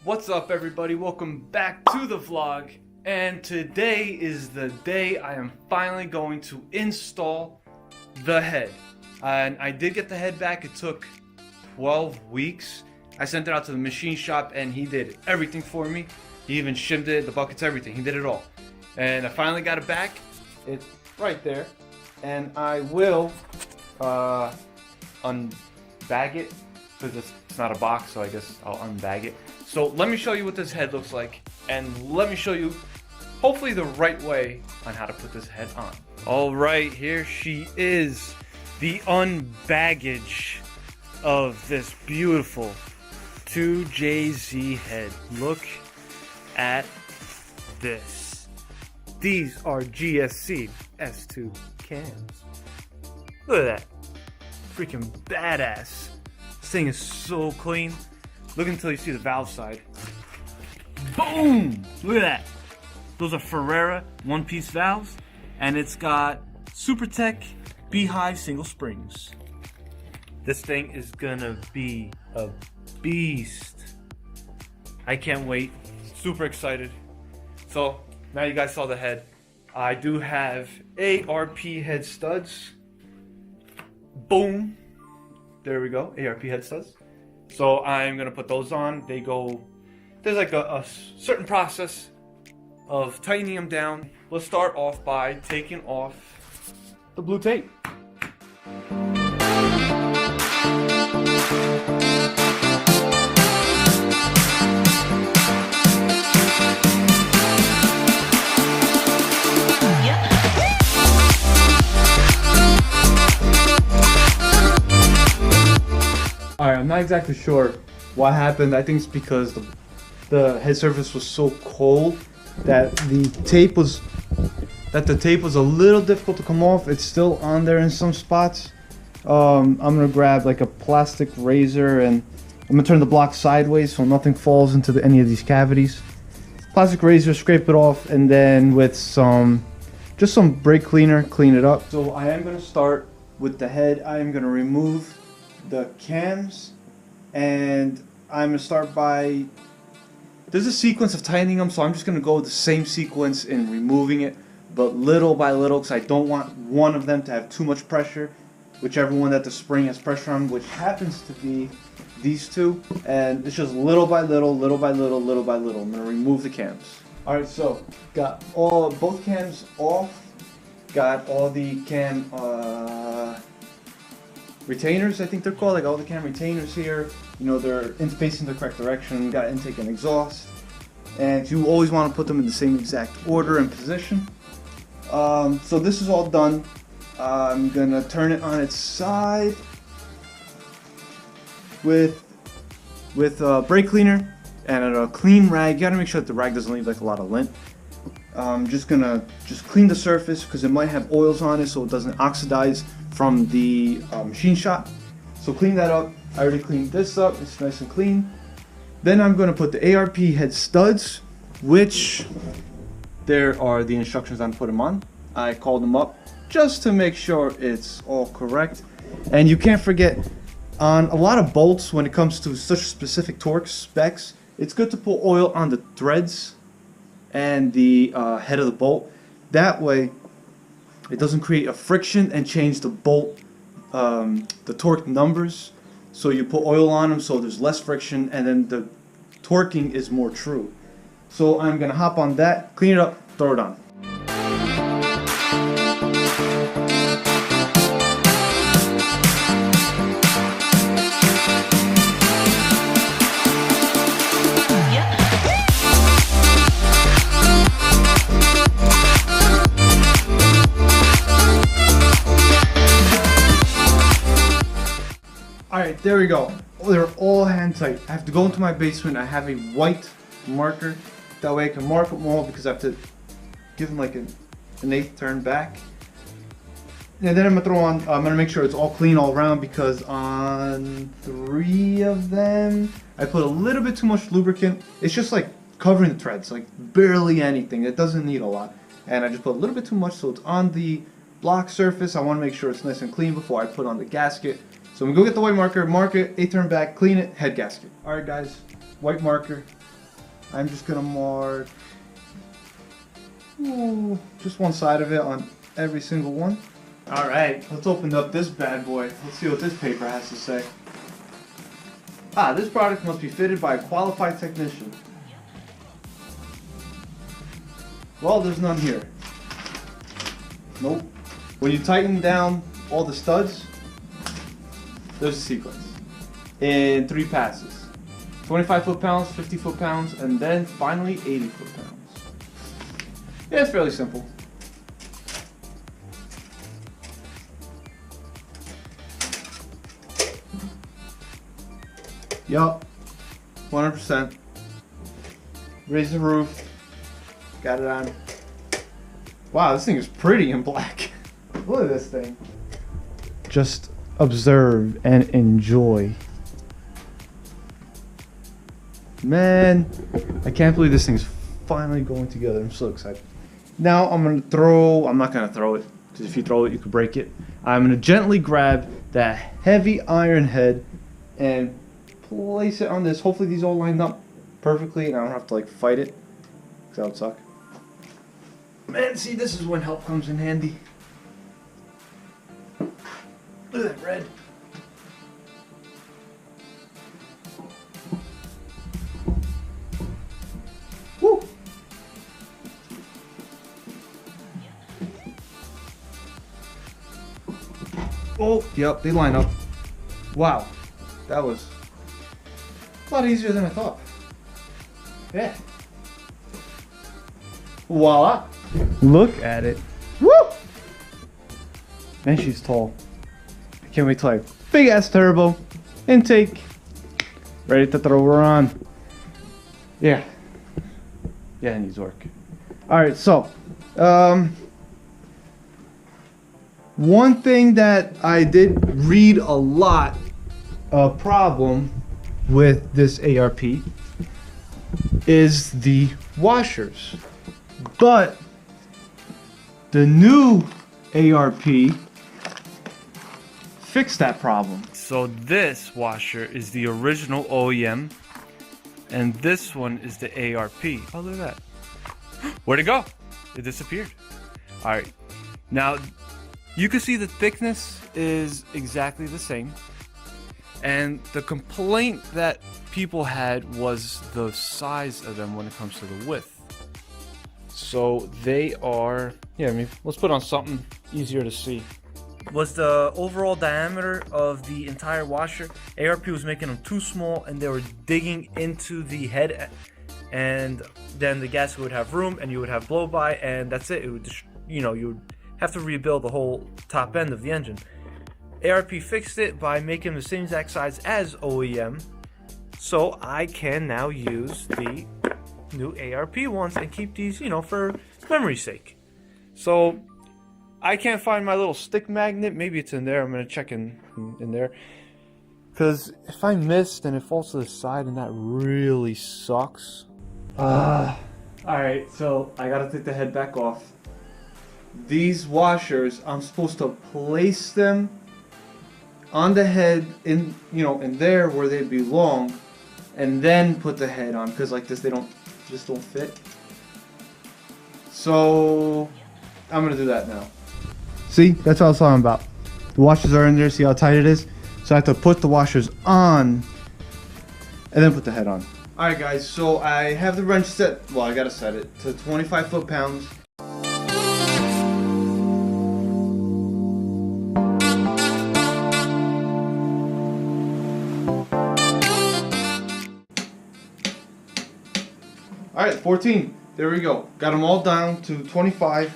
What's up everybody, welcome back to the vlog, and today is the day I am finally going to install the head. And I did get the head back. It took 12 weeks. I sent it out to the machine shop and he did everything for me. He even shimmed it, the buckets, everything. He did it all. And I finally got it back. It's right there. And I will unbag it because it's not a box, so I guess I'll unbag it. So let me show you what this head looks like, and let me show you hopefully the right way on how to put this head on. All right, here she is, the unbaggage of this beautiful 2JZ head. Look at this. These are GSC S2 cams. Look at that. Freaking badass. This thing is so clean. Look until you see the valve side. Boom! Look at that. Those are Ferrea one-piece valves, and it's got Supertech beehive single springs. This thing is gonna be a beast. I can't wait. Super excited. So now you guys saw the head. I do have ARP head studs. Boom. There we go. ARP head studs. So I'm gonna put those on. They go, there's like a certain process of tightening them down. Let's start off by taking off the blue tape. Alright, I'm not exactly sure what happened. I think it's because the head surface was so cold that the tape was a little difficult to come off. It's still on there in some spots. I'm gonna grab like a plastic razor and I'm gonna turn the block sideways so nothing falls into any of these cavities. Plastic razor, scrape it off, and then with just some brake cleaner, clean it up. So I am gonna start with the head. I am gonna remove the cams, and I'm gonna start by, there's a sequence of tightening them, so I'm just gonna go with the same sequence in removing it, but little by little, because I don't want one of them to have too much pressure, whichever one that the spring has pressure on, which happens to be these two, and it's just little by little, little by little, little by little. I'm gonna remove the cams. Alright, so got both cams off, got all the cam retainers, I think they're called. I got all the cam retainers here. You know, they're facing the correct direction. Got intake and exhaust, and you always want to put them in the same exact order and position. So this is all done. I'm gonna turn it on its side with brake cleaner and a clean rag. You gotta make sure that the rag doesn't leave like a lot of lint. I'm just gonna clean the surface because it might have oils on it, so it doesn't oxidize from the machine shop. So clean that up. I already cleaned this up. It's nice and clean. Then I'm going to put the ARP head studs, which there are the instructions on to put them on. I called them up just to make sure it's all correct. And you can't forget, on a lot of bolts, when it comes to such specific torque specs, it's good to put oil on the threads and the head of the bolt. That way it doesn't create a friction and change the bolt, the torque numbers. So you put oil on them so there's less friction, and then the torquing is more true. So I'm gonna hop on that, clean it up, throw it on. Alright, there we go. Oh, they're all hand tight. I have to go into my basement. I have a white marker. That way I can mark them all because I have to give them like an eighth turn back. And then I'm gonna make sure it's all clean all around, because on 3 of them, I put a little bit too much lubricant. It's just like covering the threads, like barely anything. It doesn't need a lot. And I just put a little bit too much, so it's on the block surface. I wanna make sure it's nice and clean before I put on the gasket. So I'm gonna go get the white marker, mark it, 8 turn back, clean it, head gasket. All right, guys, white marker. I'm just gonna mark just one side of it on every single one. All right, let's open up this bad boy. Let's see what this paper has to say. Ah, this product must be fitted by a qualified technician. Well, there's none here. Nope. When you tighten down all the studs, there's a sequence in 3 passes. 25 foot-pounds, 50 foot-pounds, and then finally 80 foot-pounds. Yeah, it's fairly simple. Yup, 100%. Raise the roof. Got it on. Wow, this thing is pretty in black. Look at this thing. Just observe and enjoy. Man, I can't believe this thing's finally going together. I'm so excited. Now I'm not gonna throw it, because if you throw it, you could break it. I'm gonna gently grab that heavy iron head and place it on this. Hopefully these all lined up perfectly and I don't have to like fight it, because that would suck. Man, see, this is when help comes in handy. Look at that red. Woo! Oh, yep, they line up. Wow, that was a lot easier than I thought. Yeah. Voila. Look at it. Woo! Man, she's tall. I can't wait till I have big ass turbo intake. Ready to throw her on. Yeah. Yeah, it needs work. Alright, so one thing that I did read a lot, a problem with this ARP is the washers. But the new ARP fixed that problem. So this washer is the original OEM, and this one is the ARP. Oh, look at that. Where'd it go? It disappeared. All right. Now, you can see the thickness is exactly the same. And the complaint that people had was the size of them when it comes to the width. So they are, yeah, I mean, let's put on something easier to see. Was the overall diameter of the entire washer. ARP was making them too small and they were digging into the head, and then the gasket would have room and you would have blow by, and that's it. It would just, you know, you would have to rebuild the whole top end of the engine. ARP fixed it by making the same exact size as OEM, so I can now use the new ARP ones and keep these, you know, for memory's sake. So I can't find my little stick magnet. Maybe it's in there. I'm gonna check in there, because if I miss, then it falls to the side, and that really sucks. Alright, so I gotta take the head back off. These washers, I'm supposed to place them on the head, in, you know, in there where they belong, and then put the head on, because like this they just don't fit. So I'm gonna do that now. See, that's what I was talking about. The washers are in there. See how tight it is? So I have to put the washers on and then put the head on. Alright guys, so I have the wrench set, well, I gotta set it to 25 foot-pounds. Alright, 14. There we go. Got them all down to 25.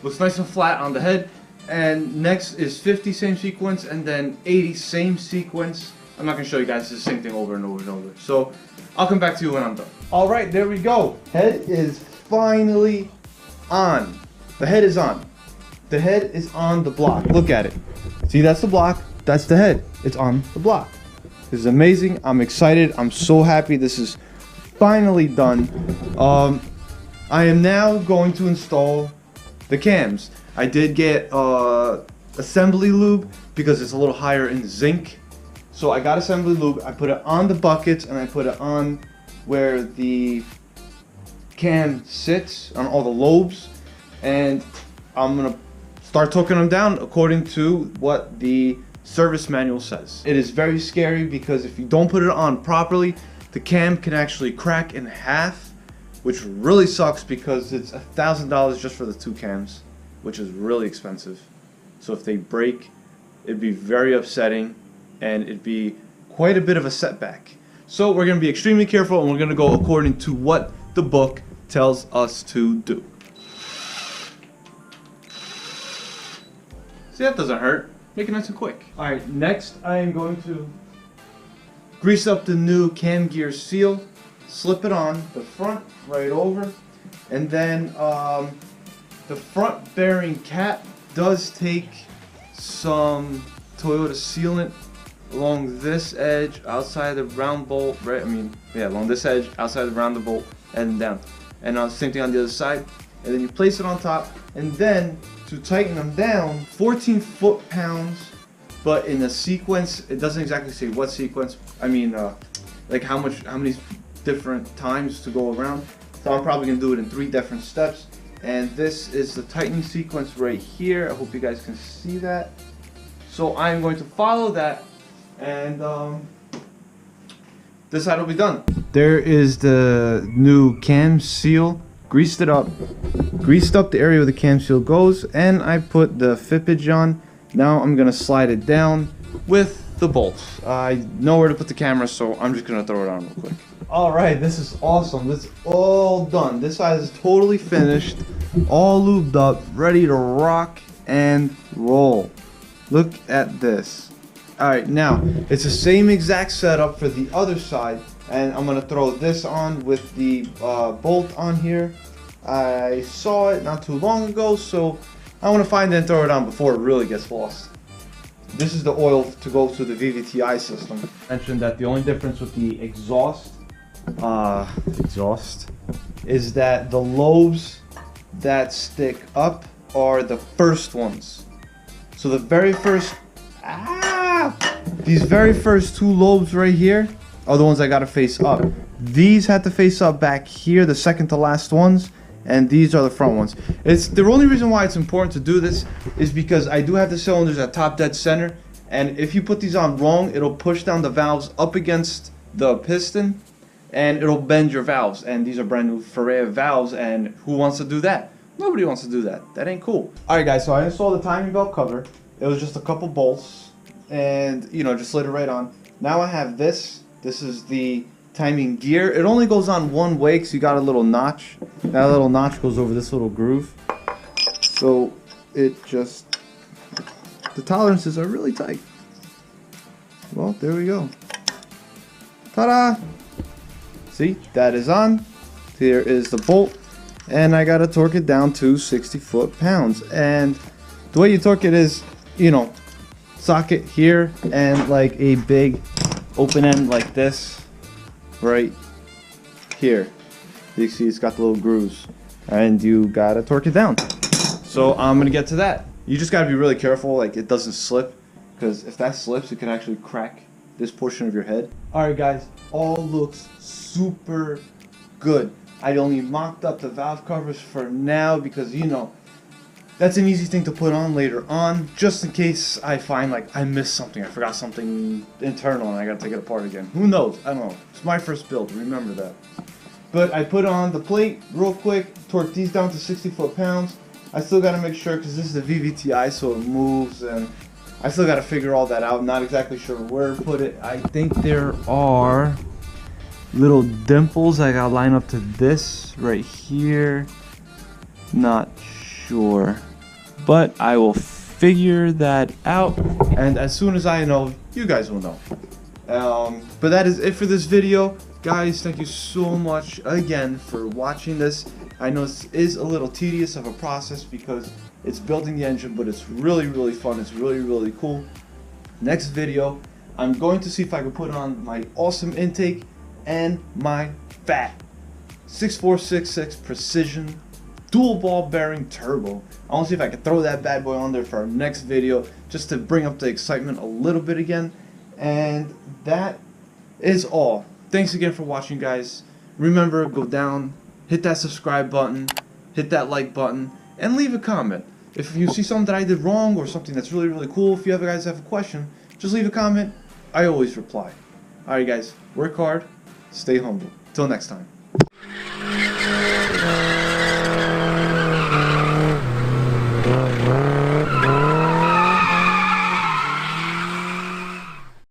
Looks nice and flat on the head. And next is 50, same sequence, and then 80, same sequence. I'm not going to show you guys the same thing over and over and over. So I'll come back to you when I'm done. Alright, there we go. Head is finally on. The head is on. The head is on the block. Look at it. See, that's the block. That's the head. It's on the block. This is amazing. I'm excited. I'm so happy this is finally done. I am now going to install the cams. I did get assembly lube because it's a little higher in zinc. So I got assembly lube, I put it on the buckets and I put it on where the cam sits, on all the lobes, and I'm gonna start torquing them down according to what the service manual says. It is very scary because if you don't put it on properly, the cam can actually crack in half, which really sucks because it's $1,000 just for the 2 cams, which is really expensive. So if they break, it'd be very upsetting and it'd be quite a bit of a setback. So we're going to be extremely careful and we're going to go according to what the book tells us to do. See, that doesn't hurt. Make it nice and quick. Alright, next I am going to grease up the new cam gear seal, slip it on the front right over, and then the front bearing cap does take some Toyota sealant along this edge, outside the round bolt, right? Along this edge, outside the round bolt, and down. And same thing on the other side. And then you place it on top, and then to tighten them down, 14 foot-pounds, but in a sequence. It doesn't exactly say what sequence. Like how many different times to go around. So I'm probably gonna do it in 3 different steps. And this is the tightening sequence right here. I hope you guys can see that. So I'm going to follow that, and this side will be done. There is the new cam seal. Greased it up. Greased up the area where the cam seal goes, and I put the fippage on. Now I'm gonna slide it down with the bolts. I know where to put the camera, so I'm just gonna throw it on real quick. Alright, this is awesome. This is all done. This side is totally finished, all lubed up, ready to rock and roll. Look at this. Alright, now it's the same exact setup for the other side, and I'm gonna throw this on with the bolt on here. I saw it not too long ago, so I want to find it and throw it on before it really gets lost. This is the oil to go through the VVTi system. I mentioned that the only difference with the exhaust is that the lobes that stick up are the first ones. So the very first, these very first 2 lobes right here are the ones I gotta face up. These had to face up back here, the second to last ones, and these are the front ones. It's the only reason why it's important to do this is because I do have the cylinders at top dead center, and if you put these on wrong, it'll push down the valves up against the piston, and it'll bend your valves. And these are brand new Ferrea valves, and who wants to do that? Nobody wants to do that. That ain't cool. Alright guys, so I installed the timing belt cover. It was just a couple bolts, and just slid it right on. Now I have this. This is the timing gear. It only goes on one way because you got a little notch. That little notch goes over this little groove. So it just, the tolerances are really tight. Well, there we go. Ta-da! See, that is on. Here is the bolt. And I gotta torque it down to 60 foot-pounds. And the way you torque it is, socket here and like a big open end like this right here. You see it's got the little grooves, and you gotta torque it down. So I'm gonna get to that. You just gotta be really careful like it doesn't slip, because if that slips it can actually crack this portion of your head. Alright guys, all looks super good. I only mocked up the valve covers for now because that's an easy thing to put on later on, just in case I find like I missed something, I forgot something internal and I gotta take it apart again. Who knows? I don't know. It's my first build, remember that. But I put on the plate real quick, torque these down to 60 foot-pounds. I still gotta make sure, because this is the VVTi, so it moves, and I still gotta figure all that out. Not exactly sure where to put it. I think there are little dimples I gotta line up to this right here. Not sure, but I will figure that out, and as soon as I know, you guys will know. But that is it for this video, guys. Thank you so much again for watching this. I know this is a little tedious of a process because it's building the engine, but it's really fun. It's really cool. Next video, I'm going to see if I can put on my awesome intake and my fat 6466 precision dual ball bearing turbo. I want to see if I can throw that bad boy on there for our next video, just to bring up the excitement a little bit again. And that is all. Thanks again for watching, guys. Remember, go down, hit that subscribe button, hit that like button, and leave a comment. If you see something that I did wrong or something that's really, really cool, if you guys have a question, just leave a comment. I always reply. Alright guys, work hard, stay humble. Till next time.